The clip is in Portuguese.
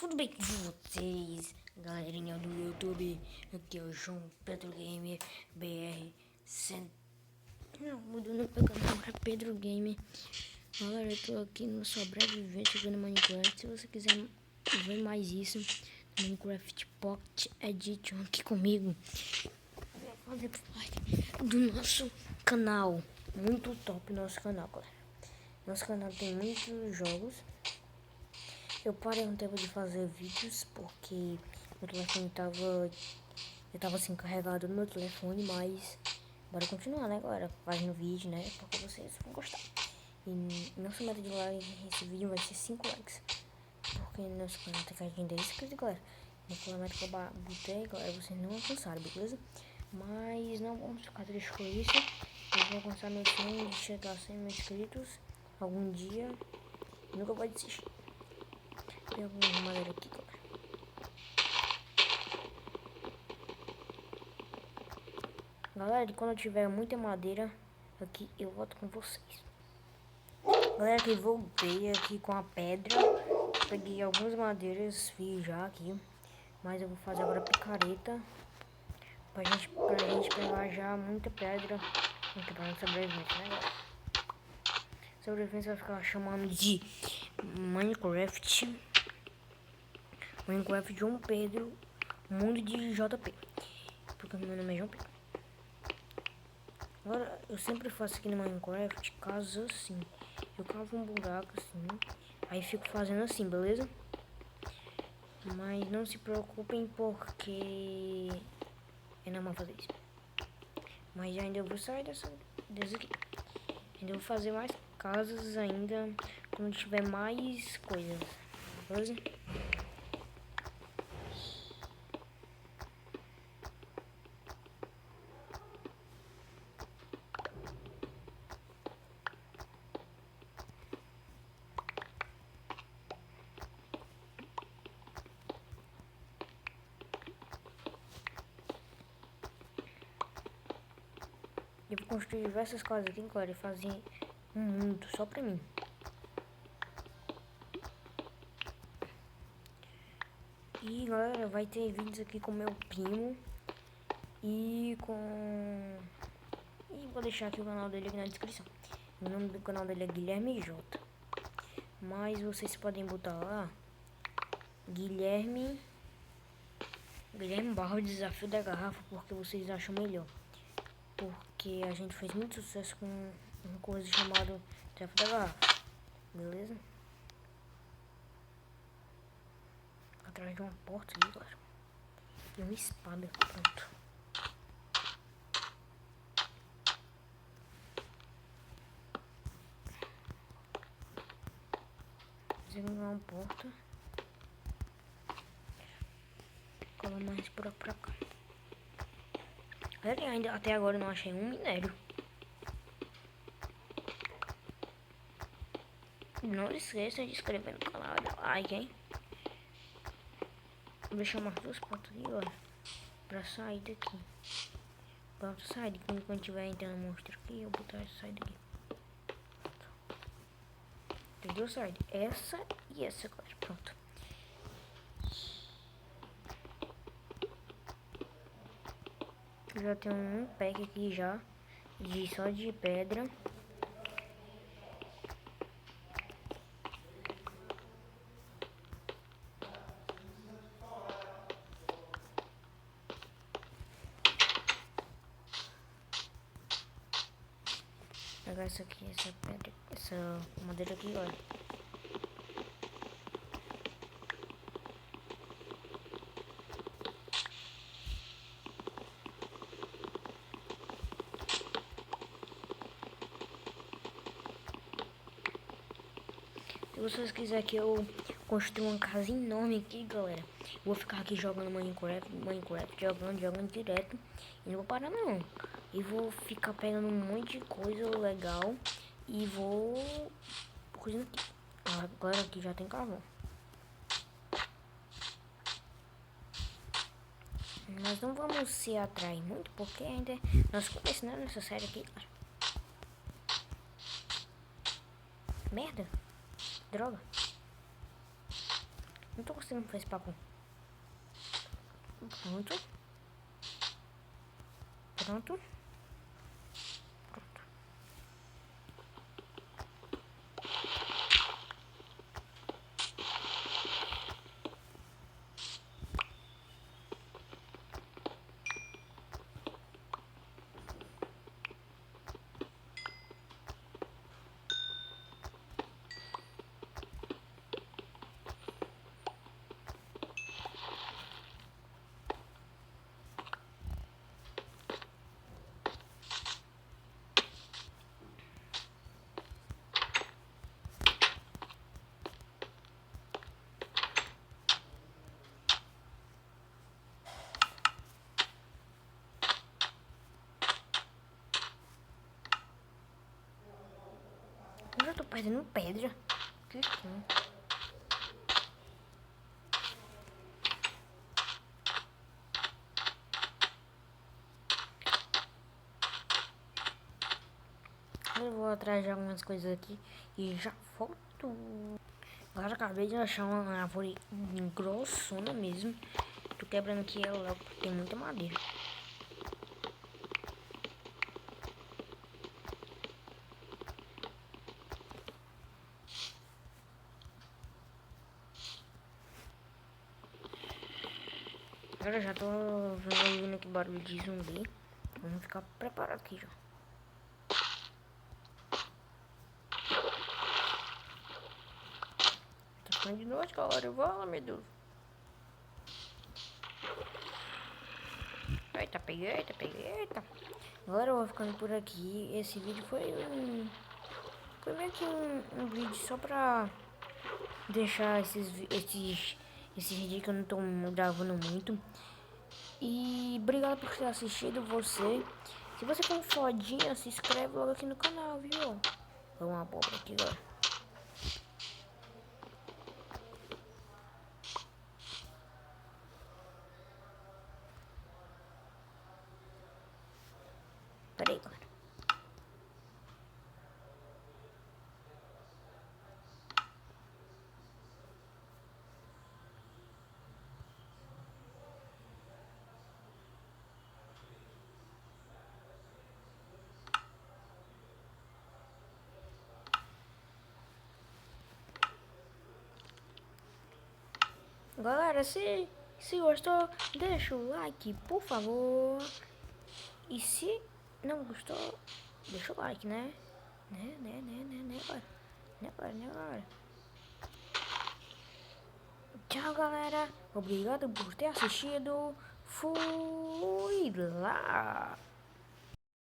tudo bem com vocês, galerinha do YouTube? Aqui é o João Pedro Gamer BR. Não, mudou no meu canal pra Pedro Gamer. Galera, eu tô aqui no sobrevivência jogando Minecraft. Se você quiser ver mais isso, Minecraft Pocket Edition aqui comigo, fazer parte do nosso canal. Muito top nosso canal, galera. Nosso canal tem muitos jogos. Eu parei um tempo de fazer vídeos porque meu telefone eu tava assim carregado no meu telefone, mas bora continuar, né, galera? Fazendo vídeo, né? Porque vocês vão gostar. E nossa meta de like esse vídeo vai ser 5 likes. Porque nosso canal tem que atingir 10 inscritos, galera. Naquela meta que eu botei, galera, vocês não alcançaram, beleza? Mas não vamos ficar tristes com isso. Eu vou alcançar meu sonho de chegar a 100 mil inscritos algum dia. Nunca pode desistir. Tem alguma madeira aqui, galera. Galera, quando eu tiver muita madeira aqui, eu volto com vocês. Galera, que voltei aqui com a pedra. Peguei algumas madeiras, fiz já aqui. Mas eu vou fazer agora picareta. Pra gente pegar já muita pedra. Muito pra sobrevivência, né, galera? Sobrevivência vai ficar chamando de Minecraft. Minecraft João Pedro, mundo de JP. Porque meu nome é João Pedro. Agora, eu sempre faço aqui no Minecraft caso assim. Eu cavo um buraco assim, aí fico fazendo assim, beleza? Mas não se preocupem porque é normal fazer isso. Mas ainda eu vou sair desse aqui. Ainda vou fazer mais casas ainda quando tiver mais coisas, beleza? Eu vou construir diversas casas aqui, galera, e fazer um mundo só pra mim. E galera, vai ter vídeos aqui com meu primo e com... E vou deixar aqui o canal dele aqui na descrição. O nome do canal dele é Guilherme J. Mas vocês podem botar lá Guilherme Barra Desafio da Garrafa, porque vocês acham melhor. Porque a gente fez muito sucesso com uma coisa chamada Desafio da Garrafa. Beleza? Atrás de uma porta ali, galera. E uma espada, pronto. Fazendo uma porta. Cola mais por pra cá. Galera, ainda até agora eu não achei um minério. Não esqueça de se inscrever no canal e dar like, hein? Vou deixar umas duas portas aqui, olha, pra sair daqui. Pronto, sai daqui. Quando tiver entrando monstro aqui, eu vou botar essa saída aqui. Tem duas saídas, essa e essa, galera. Pronto. Eu já tenho um pack aqui já, só de pedra. Pegar essa aqui, essa pedra, essa madeira aqui, olha. Se vocês quiserem que eu construa uma casa enorme aqui, galera, eu vou ficar aqui jogando Minecraft, jogando direto. E não vou parar não. E vou ficar pegando um monte de coisa legal. E vou... coisa aqui. Agora aqui já tem carvão. Nós não vamos se atrair muito, porque ainda nós começamos nessa série aqui, cara. Merda. Droga. Não tô conseguindo fazer esse papo. Pronto. Pronto. Eu já tô perdendo pedra. Que bom. Eu vou atrás de algumas coisas aqui e já volto. Agora acabei de achar uma árvore grossona mesmo. Tô quebrando aqui ela logo porque tem muita madeira. Agora já tô ouvindo aqui barulho de zumbi. Vamos ficar preparado aqui já. Tá ficando de noite, galera. Vala, meu Deus. Eita, peguei, eita. Agora eu vou ficando por aqui. Esse vídeo foi meio que um vídeo só pra deixar esses vídeos que eu não tô gravando muito. E obrigado por ter assistido você. Se você for fodinha, se inscreve logo aqui no canal, viu? Vamos uma abóbora aqui agora. Pera aí, galera. Galera, se gostou, deixa o like, por favor. E se não gostou, deixa o like, né? Galera. Tchau, galera. Obrigado por ter assistido. Fui lá.